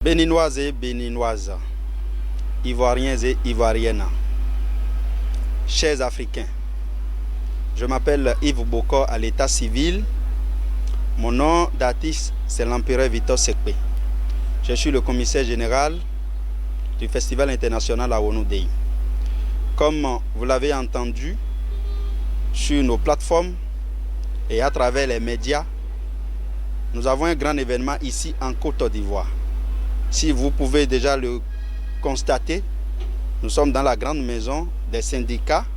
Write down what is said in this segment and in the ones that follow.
Béninoises et béninoises, Ivoiriens et Ivoiriennes, chers Africains, je m'appelle Yves Boko à l'état civil. Mon nom d'artiste, c'est l'empereur Victor Sekpe. Je suis le commissaire général du Festival international Awonu Dey. Comme vous l'avez entendu sur nos plateformes et à travers les médias, nous avons un grand événement ici en Côte d'Ivoire. Si vous pouvez déjà le constater, nous sommes dans la grande maison des syndicats,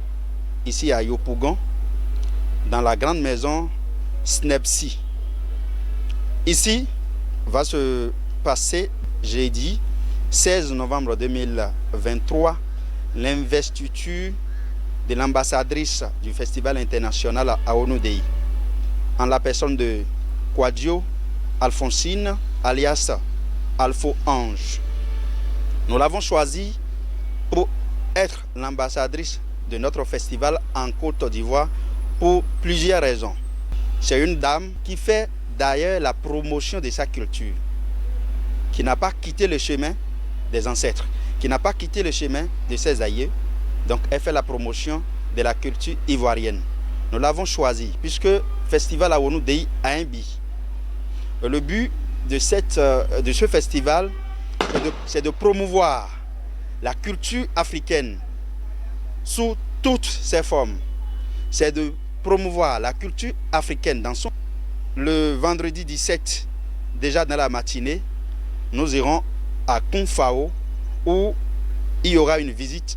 ici à Yopougon, dans la grande maison SNEPSI. Ici va se passer jeudi 16 novembre 2023 l'investiture de l'ambassadrice du Festival international Awonu Dey, en la personne de Kouadio Alphonsine, alias Alpho Ange. Nous l'avons choisi pour être l'ambassadrice de notre festival en Côte d'Ivoire pour plusieurs raisons. C'est une dame qui fait d'ailleurs la promotion de sa culture, qui n'a pas quitté le chemin des ancêtres, qui n'a pas quitté le chemin de ses aïeux. Donc elle fait la promotion de la culture ivoirienne. Nous l'avons choisi puisque le Festival Awonu Dey a un but. Le but de ce festival, c'est de promouvoir la culture africaine sous toutes ses formes. C'est de promouvoir la culture africaine dans son... Le vendredi 17, déjà dans la matinée, nous irons à Kounfao où il y aura une visite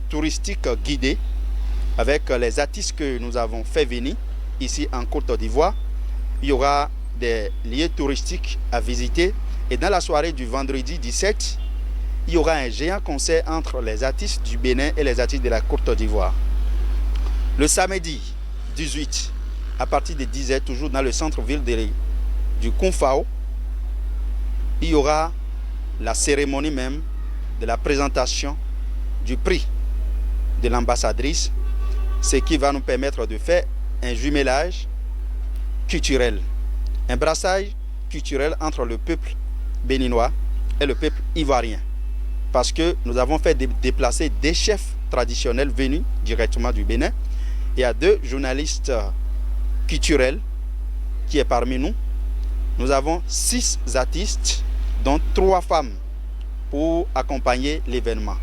touristique guidée avec les artistes que nous avons fait venir ici en Côte d'Ivoire. Il y aura des lieux touristiques à visiter et dans la soirée du vendredi 17, il y aura un géant concert entre les artistes du Bénin et les artistes de la Côte d'Ivoire. Le samedi 18, à partir de 10h, toujours dans le centre-ville du Kounfao, il y aura la cérémonie même de la présentation du prix de l'ambassadrice, ce qui va nous permettre de faire un jumelage culturel, un brassage culturel entre le peuple béninois et le peuple ivoirien. Parce que nous avons fait déplacer des chefs traditionnels venus directement du Bénin. Il y a 2 journalistes culturels qui est parmi nous. Nous avons 6 artistes, dont 3 femmes, pour accompagner l'événement.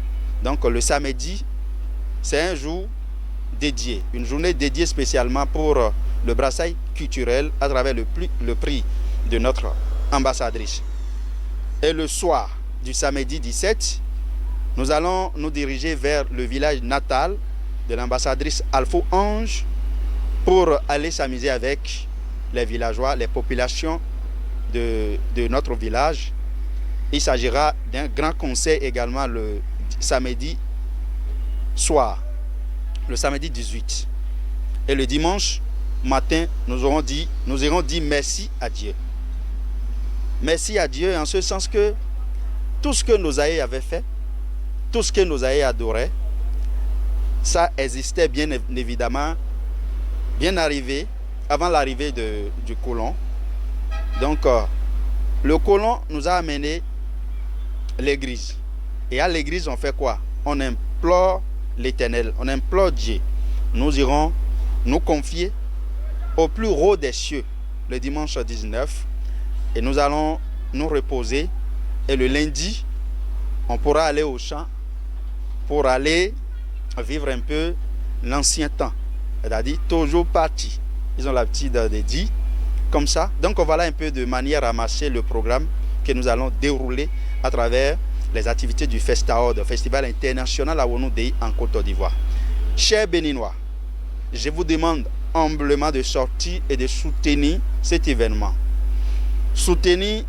Donc le samedi, c'est un jour dédié, une journée dédiée spécialement pour le brassage culturel à travers le prix de notre ambassadrice. Et le soir du samedi 17, nous allons nous diriger vers le village natal de l'ambassadrice Alpho Ange pour aller s'amuser avec les villageois, les populations de notre village. Il s'agira d'un grand concert également le samedi soir, le samedi 18. Et le dimanche matin, nous irons dire merci à Dieu. Merci à Dieu en ce sens que tout ce que nos aïeux avaient fait, tout ce que nos aïeux adoraient, ça existait bien évidemment, bien arrivé, avant l'arrivée du colon. Donc, le colon nous a amené l'église. Et à l'église, on fait quoi? On implore l'Éternel, on implore Dieu. Nous irons nous confier au plus haut des cieux le dimanche 19 et nous allons nous reposer. Et le lundi, on pourra aller au champ pour aller vivre un peu l'ancien temps, c'est-à-dire toujours parti. Ils ont l'habitude de dire comme ça. Donc voilà un peu de manière à marcher le programme que nous allons dérouler à travers les activités du FESTAOD, Festival international Awonu Dey en Côte d'Ivoire. Chers Béninois, je vous demande humblement de sortir et de soutenir cet événement. Soutenir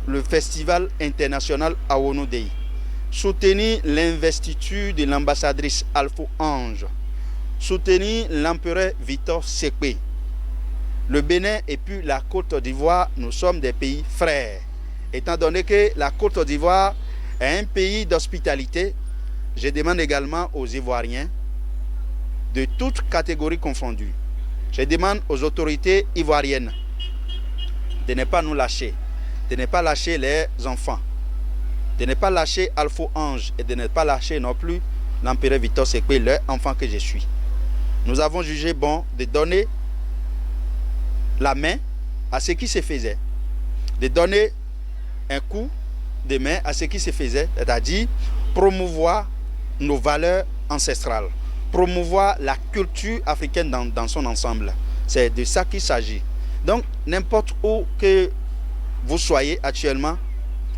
le Festival international Awonu Dey. Soutenir l'investiture de l'ambassadrice Alpho Ange. Soutenir l'empereur Victor Sekpe. Le Bénin et puis la Côte d'Ivoire, nous sommes des pays frères. Étant donné que la Côte d'Ivoire est un pays d'hospitalité, je demande également aux Ivoiriens, de toutes catégories confondues, je demande aux autorités ivoiriennes de ne pas nous lâcher, de ne pas lâcher les enfants, de ne pas lâcher Alpha Ange et de ne pas lâcher non plus l'empereur Victor Sekwe, leur enfant que je suis. Nous avons jugé bon de donner la main à ce qui se faisait, de donner un coup de main à ce qui se faisait, c'est-à-dire promouvoir nos valeurs ancestrales, promouvoir la culture africaine dans son ensemble. C'est de ça qu'il s'agit. Donc, n'importe où que vous soyez actuellement,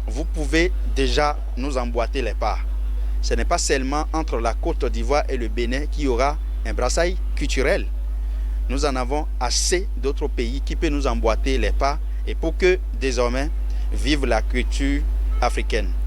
vous pouvez déjà nous emboîter les pas. Ce n'est pas seulement entre la Côte d'Ivoire et le Bénin qu'il y aura un brassail culturel. Nous en avons assez d'autres pays qui peuvent nous emboîter les pas et pour que désormais vive la culture africaine.